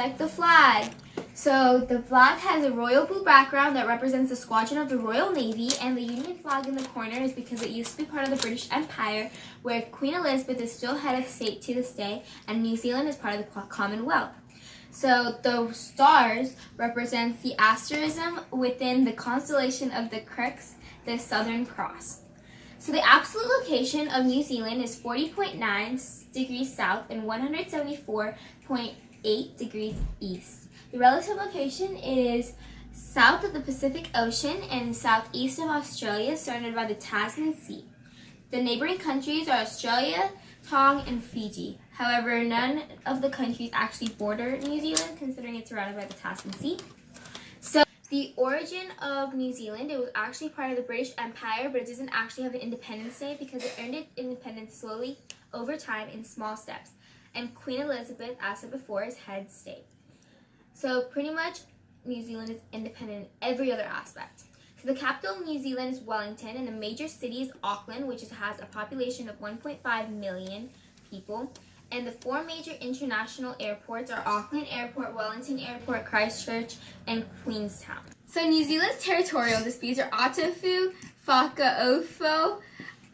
like the flag. So the flag has a royal blue background that represents the squadron of the Royal Navy, and the Union flag in the corner is because it used to be part of the British Empire, where Queen Elizabeth is still head of state to this day, and New Zealand is part of the Commonwealth. So the stars represents the asterism within the constellation of the Crux, the Southern Cross. So the absolute location of New Zealand is 40.9 degrees south and 174.8 degrees east. The relative location is south of the Pacific Ocean and southeast of Australia, surrounded by the Tasman Sea. The neighboring countries are Australia, Tonga, and Fiji. However, none of the countries actually border New Zealand, considering it's surrounded by the Tasman Sea. So the origin of New Zealand, it was actually part of the British Empire, but it doesn't actually have an Independence Day because it earned its independence slowly over time in small steps. And Queen Elizabeth, as said before, is head state. So pretty much New Zealand is independent in every other aspect. So the capital of New Zealand is Wellington, and the major city is Auckland, which has a population of 1.5 million people. And the four major international airports are Auckland Airport, Wellington Airport, Christchurch, and Queenstown. So New Zealand's territorial disputes are Atafu, Whakaofo,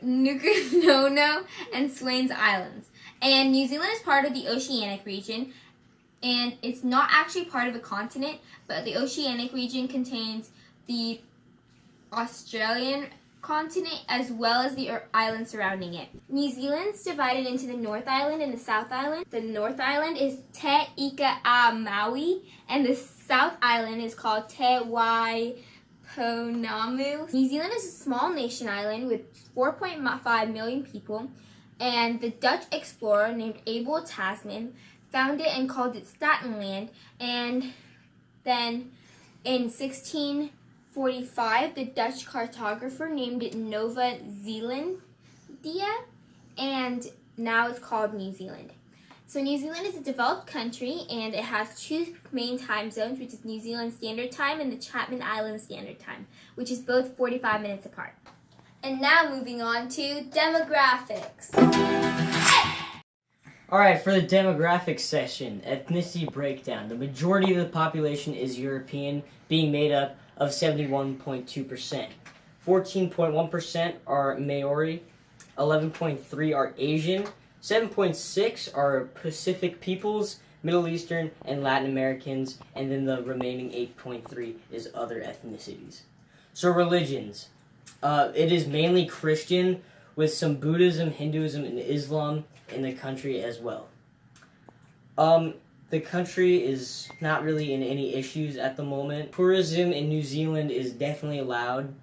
Nuku'alofa, and Swains Islands. And New Zealand is part of the Oceanic region, and it's not actually part of a continent, but the Oceanic region contains the Australian continent as well as the islands surrounding it. New Zealand's divided into the North Island and the South Island. The North Island is Te Ika a Maui, and the South Island is called Te Waiponamu. New Zealand is a small nation island with 4.5 million people, and the Dutch explorer named Abel Tasman found it and called it Statenland, and then in 1645 the Dutch cartographer named it Nova Zealandia, and now it's called New Zealand. So New Zealand is a developed country, and it has two main time zones, which is New Zealand Standard Time and the Chapman Island Standard Time, which is both 45 minutes apart. And now moving on to demographics. Alright, for the demographics session, ethnicity breakdown. The majority of the population is European, being made up of 71.2%. 14.1% are Maori, 11.3% are Asian, 7.6% are Pacific peoples, Middle Eastern, and Latin Americans, and then the remaining 8.3% is other ethnicities. So religions. It is mainly Christian, with some Buddhism, Hinduism, and Islam in the country as well. The country is not really in any issues at the moment. Tourism in New Zealand is definitely allowed,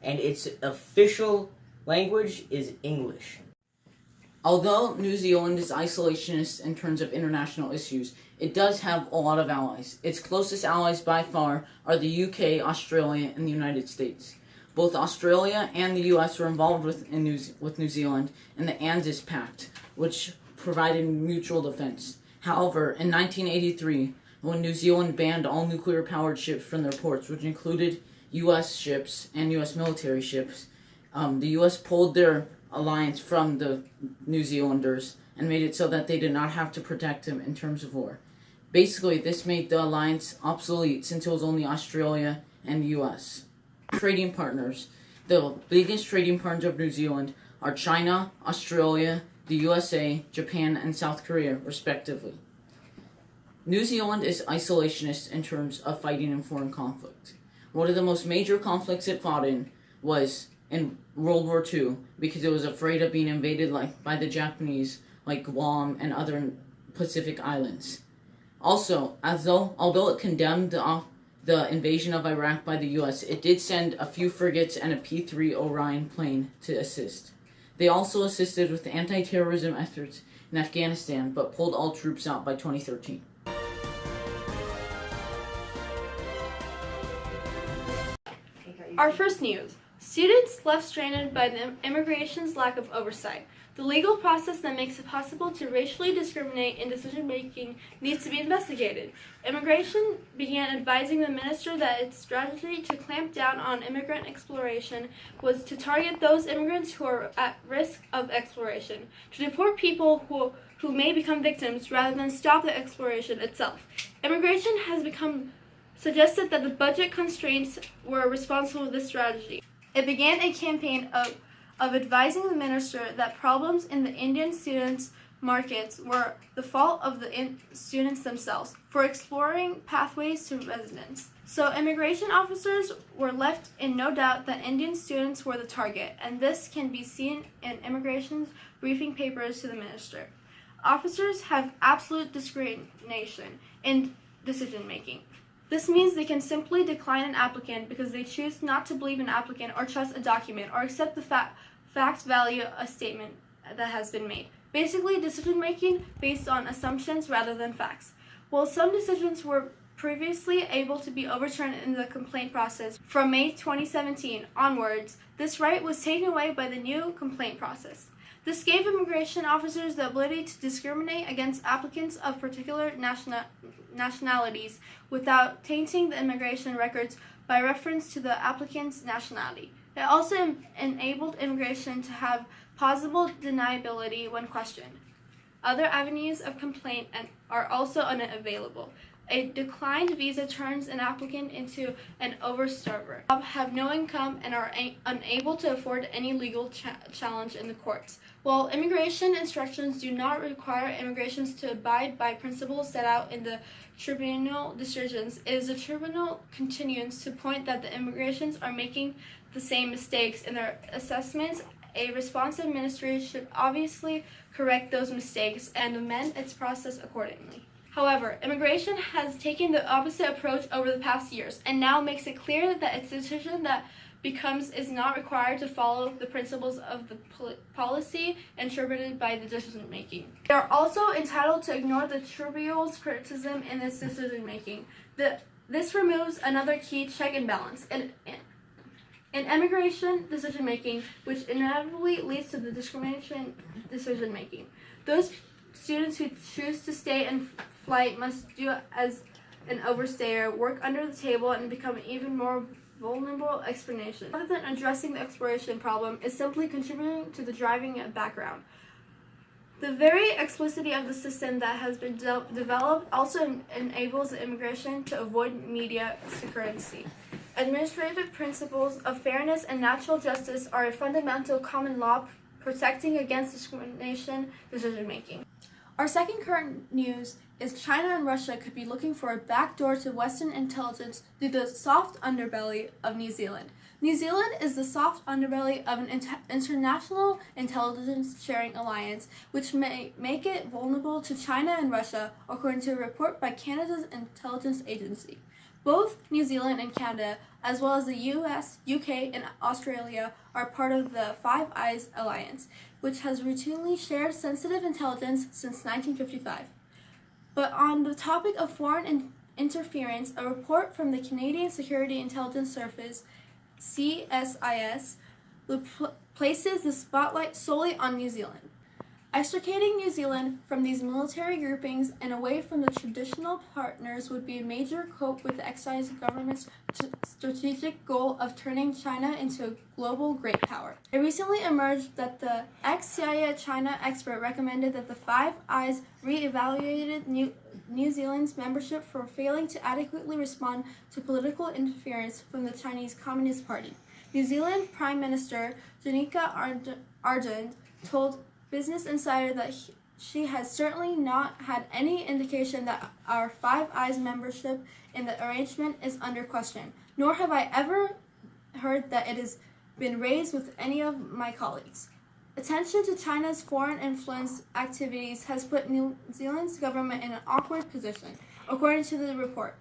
and its official language is English. Although New Zealand is isolationist in terms of international issues, it does have a lot of allies. Its closest allies by far are the UK, Australia, and the United States. Both Australia and the US were involved with New Zealand in the ANZUS Pact, which provided mutual defense. However, in 1983, when New Zealand banned all nuclear-powered ships from their ports, which included US ships and US military ships, the US pulled their alliance from the New Zealanders and made it so that they did not have to protect them in terms of war. Basically, this made the alliance obsolete since it was only Australia and the US. Trading partners. The biggest trading partners of New Zealand are China, Australia, the USA, Japan, and South Korea, respectively. New Zealand is isolationist in terms of fighting in foreign conflict. One of the most major conflicts it fought in was in World War II, because it was afraid of being invaded by the Japanese, like Guam and other Pacific islands. Also, although it condemned the invasion of Iraq by the US, it did send a few frigates and a P-3 Orion plane to assist. They also assisted with the anti-terrorism efforts in Afghanistan, but pulled all troops out by 2013. Our first news. Students left stranded by the immigration's lack of oversight. The legal process that makes it possible to racially discriminate in decision-making needs to be investigated. Immigration began advising the minister that its strategy to clamp down on immigrant exploration was to target those immigrants who are at risk of exploration, to deport people who may become victims rather than stop the exploration itself. Immigration has become suggested that the budget constraints were responsible for this strategy. It began a campaign of advising the minister that problems in the Indian students' markets were the fault of the students themselves for exploring pathways to residence. So immigration officers were left in no doubt that Indian students were the target, and this can be seen in immigration's briefing papers to the minister. Officers have absolute discrimination in decision making. This means they can simply decline an applicant because they choose not to believe an applicant or trust a document or accept the fact value a statement that has been made. Basically, decision-making based on assumptions rather than facts. While some decisions were previously able to be overturned in the complaint process from May 2017 onwards, this right was taken away by the new complaint process. This gave immigration officers the ability to discriminate against applicants of particular nationalities without tainting the immigration records by reference to the applicant's nationality. It also enabled immigration to have plausible deniability when questioned. Other avenues of complaint are also unavailable. A declined visa turns an applicant into an overstubber, have no income, and are unable to afford any legal challenge in the courts. While immigration instructions do not require immigrations to abide by principles set out in the tribunal decisions, it is the tribunal continuance to point that the immigrations are making the same mistakes in their assessments. A responsive ministry should obviously correct those mistakes and amend its process accordingly. However, immigration has taken the opposite approach over the past years and now makes it clear that its decision that is not required to follow the principles of the policy interpreted by the decision making. They are also entitled to ignore the tribunal's criticism in its decision making. This removes another key check and balance in immigration decision making, which inevitably leads to the discrimination decision making. Those students who choose to stay in flight must do as an overstayer, work under the table, and become even more vulnerable explanation. Rather than addressing the exploration problem, is simply contributing to the driving background. The very explicitity of the system that has been developed also enables immigration to avoid media secrecy. Administrative principles of fairness and natural justice are a fundamental common law protecting against discrimination decision-making. Our second current news is China and Russia could be looking for a backdoor to Western intelligence through the soft underbelly of New Zealand. New Zealand is the soft underbelly of an international intelligence sharing alliance, which may make it vulnerable to China and Russia, according to a report by Canada's intelligence agency. Both New Zealand and Canada, as well as the US, UK, and Australia, are part of the Five Eyes Alliance, which has routinely shared sensitive intelligence since 1955. But on the topic of foreign interference, a report from the Canadian Security Intelligence Service, CSIS, places the spotlight solely on New Zealand. Extricating New Zealand from these military groupings and away from the traditional partners would be a major cope with the exercise government's strategic goal of turning China into a global great power. It recently emerged that the ex-CIA China expert recommended that the Five Eyes re-evaluated New Zealand's membership for failing to adequately respond to political interference from the Chinese Communist Party. New Zealand Prime Minister Jacinda Ardern told Business Insider that she has certainly not had any indication that our Five Eyes membership in the arrangement is under question, nor have I ever heard that it has been raised with any of my colleagues. Attention to China's foreign influence activities has put New Zealand's government in an awkward position, according to the report.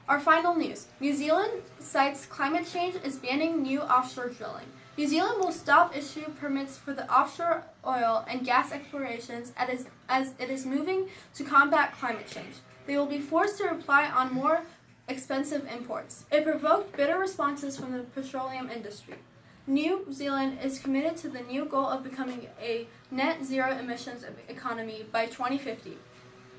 Our final news. New Zealand cites climate change as banning new offshore drilling. New Zealand will stop issue permits for the offshore oil and gas explorations as it is moving to combat climate change. They will be forced to rely on more expensive imports. It provoked bitter responses from the petroleum industry. New Zealand is committed to the new goal of becoming a net zero emissions economy by 2050.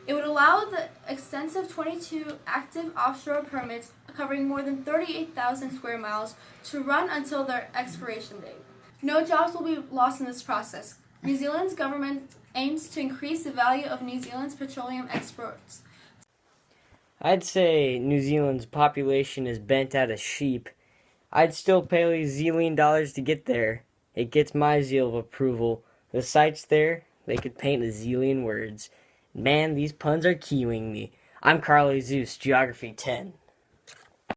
It would allow the extensive 22 active offshore permits covering more than 38,000 square miles to run until their expiration date. No jobs will be lost in this process. New Zealand's government aims to increase the value of New Zealand's petroleum exports. I'd say New Zealand's population is bent out of sheep. I'd still pay zillion dollars to get there. It gets my seal of approval. The sights there, they could paint a zillion words. Man, these puns are cueing me. I'm Carly Zeus, Geography 10.